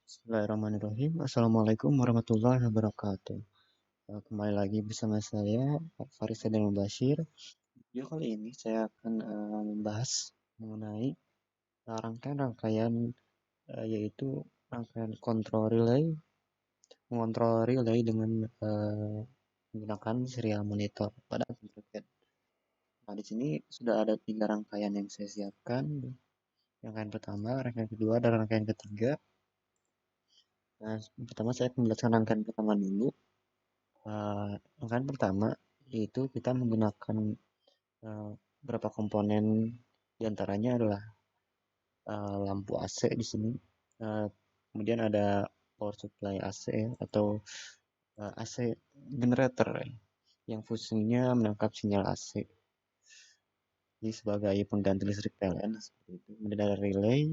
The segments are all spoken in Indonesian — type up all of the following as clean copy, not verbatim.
Bismillahirrahmanirrahim. Assalamualaikum warahmatullahi wabarakatuh. Kembali lagi bersama saya, Faris Sadan Mubashir. Video kali ini saya akan membahas mengenai rangkaian-rangkaian yaitu rangkaian kontrol relay, mengontrol relay dengan menggunakan serial monitor pada internet. Nah, di sini sudah ada 3 rangkaian yang saya siapkan. Rangkaian pertama, rangkaian kedua, dan rangkaian ketiga. Nah, pertama saya akan menjelaskan rangkaian pertama dulu. Rangkaian pertama yaitu kita menggunakan beberapa komponen, diantaranya adalah lampu AC di sini. Kemudian ada power supply AC atau AC generator yang fungsinya menangkap sinyal AC. Jadi sebagai pengganti listrik PLN seperti itu. Kemudian ada relay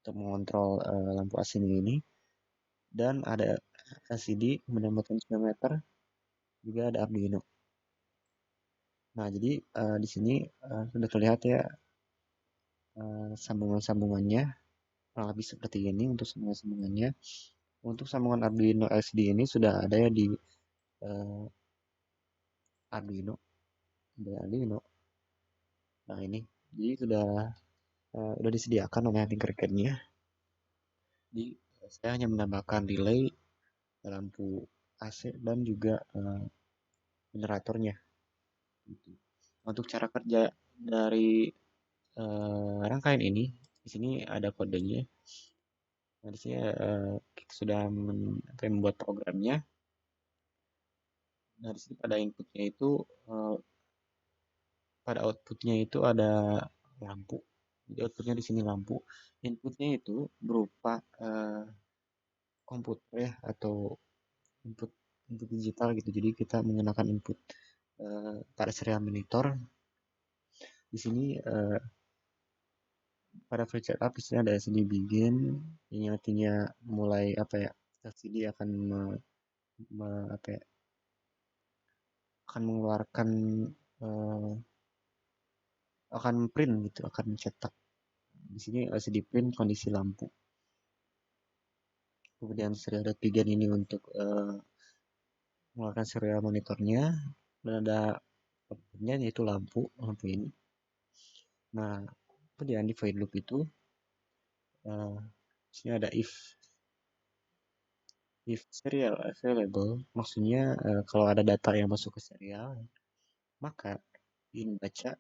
untuk mengontrol lampu AC ini, dan ada LCD, kemudian potentiometer, juga ada Arduino. Nah, jadi di sini sudah terlihat ya sambungan-sambungannya kurang lebih seperti ini untuk sambungan-sambungannya. Untuk sambungan Arduino LCD ini sudah ada ya di Arduino. Nah, ini jadi sudah disediakan oleh Tinkercad-nya. Jadi saya hanya menambahkan relay, lampu AC, dan juga generatornya. Gitu. Untuk cara kerja dari rangkaian ini, di sini ada kodenya. Nah, di sini kita sudah membuat programnya. Nah, di sini pada inputnya itu, pada outputnya itu ada lampu. Jadi outputnya di sini lampu. Inputnya itu berupa komputer ya, atau input input digital gitu. Jadi kita menggunakan input pada serial monitor. Di sini pada flip setup di sini ada LCD begin, yang artinya mulai LCD akan akan mengeluarkan akan print gitu, akan mencetak. Di sini LCD print kondisi lampu. Kemudian serial begin ini untuk mengeluarkan serial monitornya, dan ada outputnya yaitu lampu ini. Nah, kemudian di void loop itu sini ada if serial available, maksudnya kalau ada data yang masuk ke serial, maka ini baca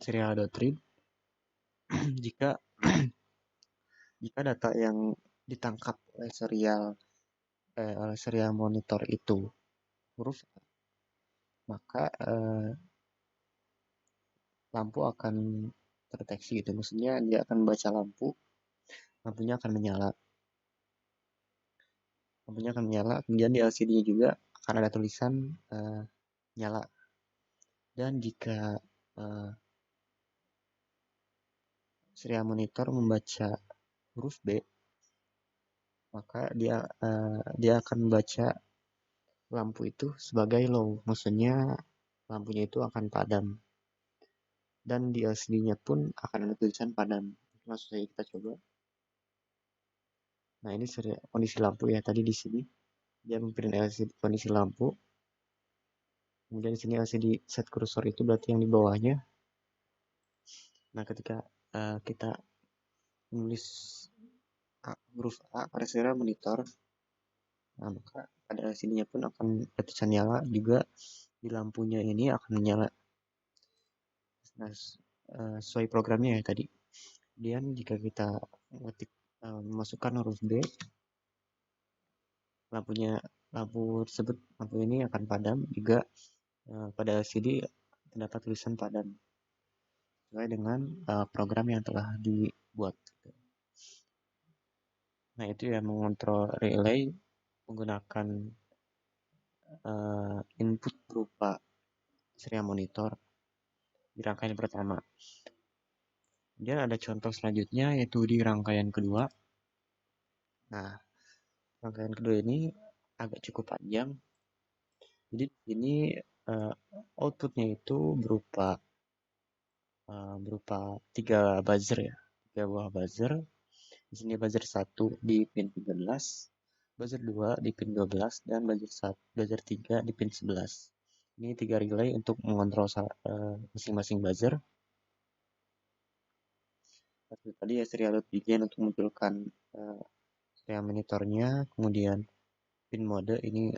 serial.read. jika jika data yang ditangkap oleh serial monitor itu huruf A, maka lampu akan terdeteksi gitu. Maksudnya dia akan membaca lampunya akan menyala. Kemudian di LCD-nya juga akan ada tulisan nyala. Dan jika serial monitor membaca huruf B, maka dia akan membaca lampu itu sebagai low. Maksudnya lampunya itu akan padam. Dan di LCD-nya pun akan ada tulisan padam. Langsung saja kita coba. Nah, ini kondisi lampu ya. Tadi di sini dia memprint LCD kondisi lampu. Kemudian di sini LCD set cursor itu berarti yang di bawahnya. Nah, ketika kita menulis huruf A pada serial monitor, nah maka pada LCD-nya pun akan tulisan nyala, juga di lampunya ini akan menyala. Nah, sesuai programnya ya tadi. Kemudian jika kita memasukkan huruf B, lampu ini akan padam. Juga pada LCD terdapat tulisan padam sesuai dengan program yang telah dibuat. Nah, itu ya mengontrol relay menggunakan input berupa serial monitor di rangkaian pertama. Kemudian ada contoh selanjutnya yaitu di rangkaian kedua. Nah, rangkaian kedua ini agak cukup panjang. Jadi ini outputnya itu berupa 3 buzzer ya. 3 buah buzzer. Di sini buzzer 1 di pin 13, buzzer 2 di pin 12, dan buzzer 3 di pin 11. Ini 3 relay untuk mengontrol masing-masing buzzer. Seperti tadi ya, serial begin untuk munculkan serial monitornya, kemudian pin mode ini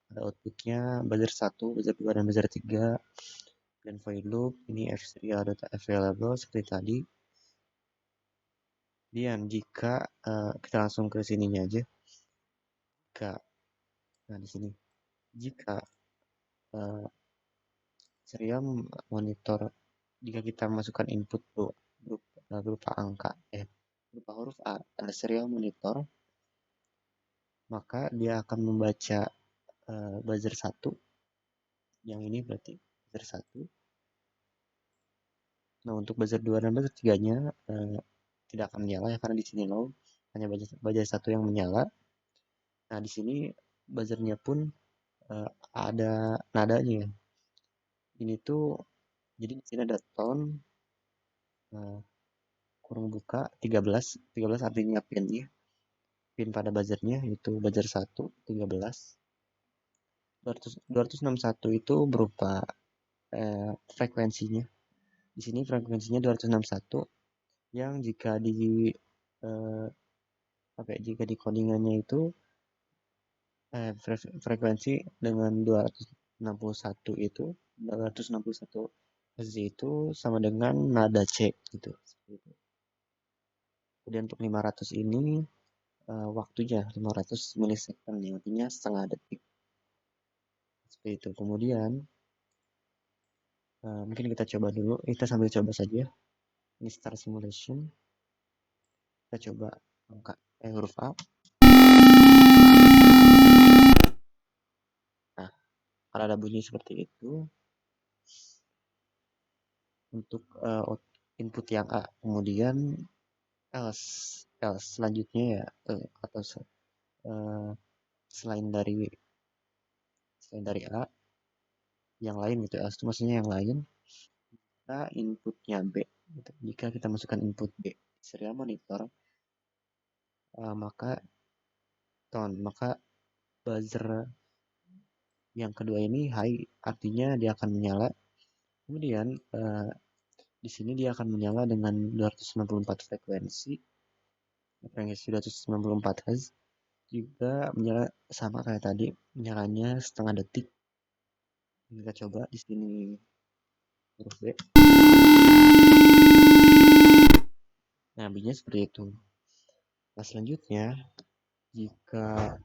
ada outputnya buzzer 1, buzzer 2, dan buzzer 3. Dan void loop ini fserial.available seperti tadi. Dan jika kita langsung ke sininya aja, nah di sini jika serial monitor, jika kita masukkan input berupa angka berupa huruf A pada serial monitor, maka dia akan membaca buzzer 1 yang ini, berarti buzzer 1. Nah, untuk buzzer 2 dan buzzer 3-nya tidak akan menyala ya, karena di sini low, hanya buzzer 1 yang menyala. Nah, di sini buzzernya pun ada nadanya. Ini tuh jadi di sini ada tone kurung buka 13 artinya pin ya. Pin pada buzzernya itu buzzer 1 13. 261 itu berupa frekuensinya. Di sini frekuensinya 261 yang jika di codingannya itu frekuensi dengan 261 Hz itu sama dengan nada C gitu. Kemudian untuk 500 ini waktunya 500 milisecond, yang artinya setengah detik. Seperti itu. Kemudian mungkin kita coba dulu, kita sambil coba saja. Ini start simulation. Kita coba angka huruf A. Nah, kalau ada bunyi seperti itu untuk input yang A. Kemudian else selanjutnya ya, atau selain dari A yang lain gitu, else itu maksudnya yang lain. Kita inputnya B gitu. Jika kita masukkan input B serial monitor, maka buzzer yang kedua ini high, artinya dia akan menyala. Kemudian di sini dia akan menyala dengan 294 frekuensi 294 Hz, juga menyala sama kayak tadi, menyalanya setengah detik. Kita coba di sini huruf B. Nah, B-nya seperti itu. Nah, selanjutnya jika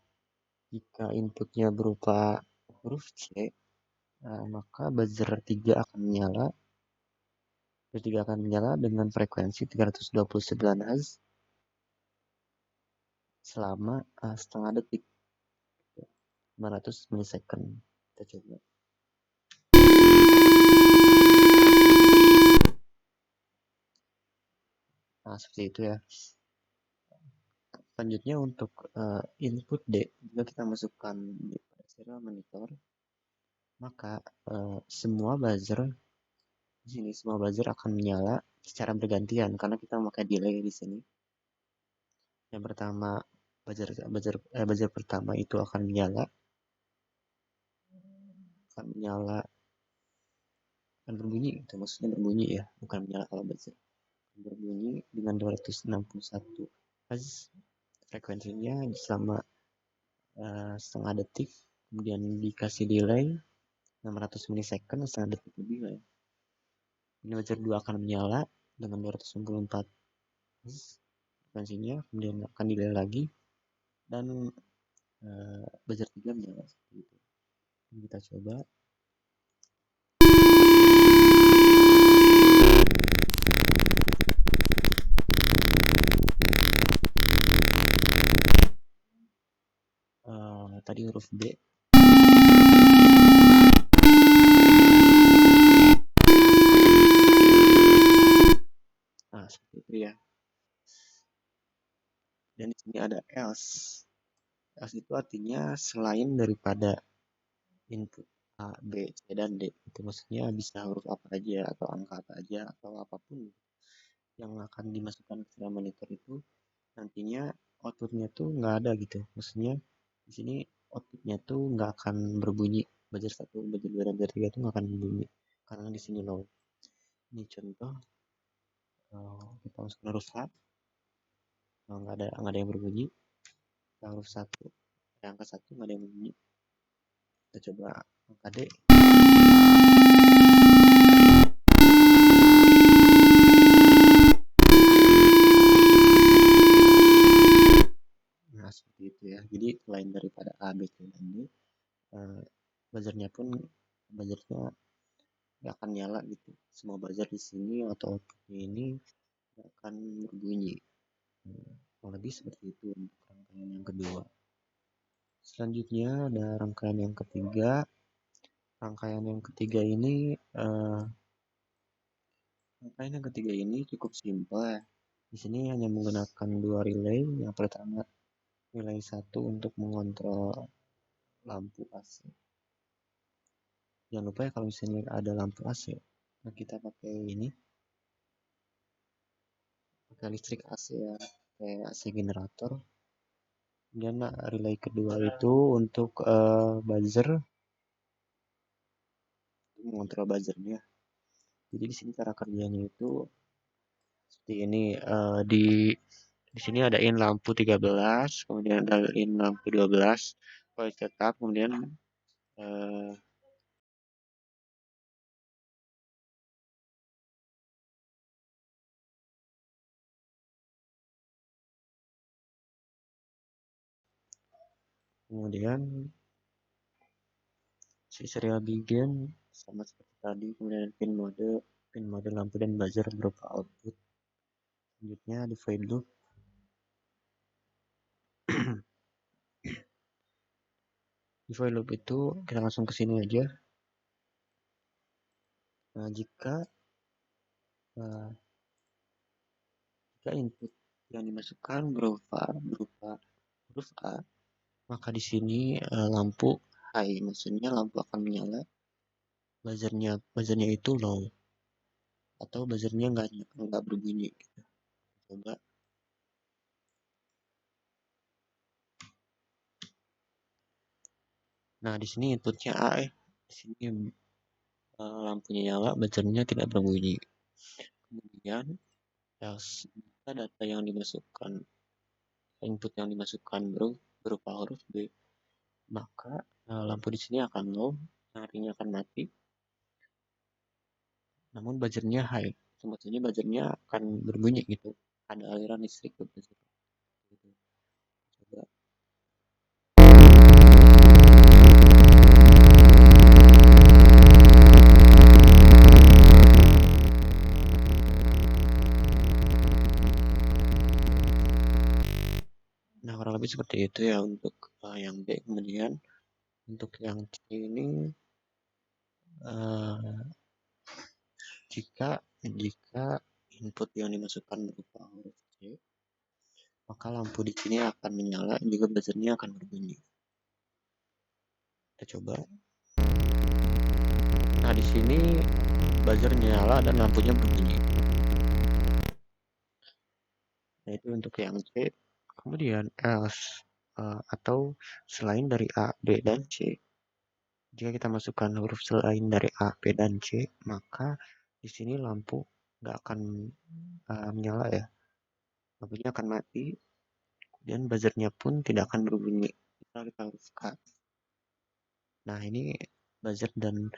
inputnya berupa huruf C, maka buzzer 3 akan menyala. Buzzer 3 akan menyala dengan frekuensi 329 Hz selama setengah detik, 500 milisecond. Kita coba. Nah, seperti itu ya. Selanjutnya untuk input D, jika kita masukkan di serial monitor, maka semua buzzer di sini akan menyala secara bergantian karena kita memakai delay di sini. Yang pertama, buzzer pertama itu akan menyala akan berbunyi, itu maksudnya berbunyi ya, bukan menyala kalau buzzer. Berbunyi dengan 261 Hz frekuensinya selama setengah detik, kemudian dikasih delay 600 milisecond, setengah detik lebih lah ya. Ini buzzer 2 akan menyala dengan 264 Hz frekuensinya, kemudian akan delay lagi, dan buzzer 3 menyala seperti itu. Ini kita coba. Tadi huruf B. Nah, seperti itu ya. Dan di sini ada else. Else itu artinya selain daripada input A, B, C, dan D. Itu maksudnya bisa huruf apa aja, atau angka apa aja, atau apapun. yang akan dimasukkan ke dalam monitor itu nantinya outputnya tuh nggak ada gitu. Maksudnya di sini outputnya tuh nggak akan berbunyi. Buzzer satu, buzzer dua, dan buzzer tiga tuh nggak akan berbunyi karena di sini low. Ini contoh kita masukkan huruf H, nggak ada yang berbunyi. Kita huruf satu, angka satu nggak ada yang berbunyi. Kita coba angka D. Nah, seperti itu ya. Jadi selain daripada A, B, C, dan D, buzzernya pun buzzernya nggak akan nyala gitu. Semua buzzer di sini atau outputnya ini nggak akan berbunyi. Kurang lebih seperti itu untuk rangkaian yang kedua. Selanjutnya ada rangkaian yang ketiga. Rangkaian yang ketiga ini cukup simpel ya. Di sini hanya menggunakan dua relay. Yang pertama relay satu untuk mengontrol lampu AC. Jangan lupa ya kalau misalnya ada lampu AC, nah kita pakai listrik AC ya, kayak AC generator. Dan relay kedua itu untuk buzzer, mengontrol buzzernya. Jadi di sini cara kerjanya itu seperti ini. Di sini ada in lampu 13, kemudian ada in lampu 12, kalau tetap, kemudian eh, kemudian si serial begin sama seperti tadi, kemudian pin mode lampu dan buzzer berupa output. Selanjutnya di void loop. Di void loop itu kita langsung ke sini aja. Nah, jika input yang dimasukkan berupa huruf A, maka di sini lampu high, maksudnya lampu akan menyala. Buzzernya itu low, atau buzzernya nggak berbunyi. Gitu. Coba. Nah, di sini inputnya A ya. Di sini lampunya nyala, buzzernya tidak berbunyi. Kemudian jika data yang dimasukkan, input yang dimasukkan berupa huruf B, maka lampu di sini akan low, artinya akan mati. Namun buzzernya high, sebetulnya buzzernya akan berbunyi gitu. Ada aliran listrik ke buzzer. Gitu. Coba. Nah, kurang lebih seperti itu ya untuk yang B. Kemudian untuk yang C ini jika input yang dimasukkan berupa huruf C, maka lampu di sini akan menyala, juga buzzernya akan berbunyi. Kita coba. Nah, di sini buzzer nyala dan lampunya berbunyi. Nah, itu untuk yang C. Kemudian else atau selain dari A, B, dan C. Jika kita masukkan huruf selain dari A, B, dan C, maka di sini lampu nggak akan menyala ya. Lampunya akan mati, dan buzzernya pun tidak akan berbunyi. Kita huruf K. Nah, ini buzzer dan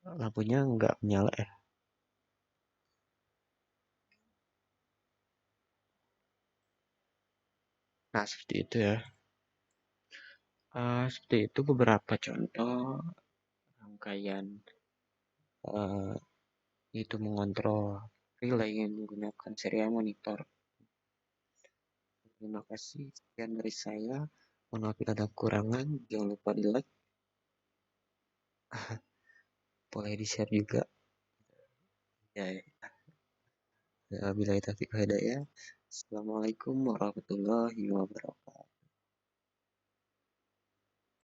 lampunya nggak menyala ya. Nah, seperti itu ya. Seperti itu beberapa contoh rangkaian itu mengontrol relay yang menggunakan serial monitor. Terima kasih. Sekian dari saya. Mohon maaf bila ada kekurangan. Jangan lupa di like. Boleh di share juga. Ya, bila taufiq hidayah. Assalamualaikum warahmatullahi wabarakatuh.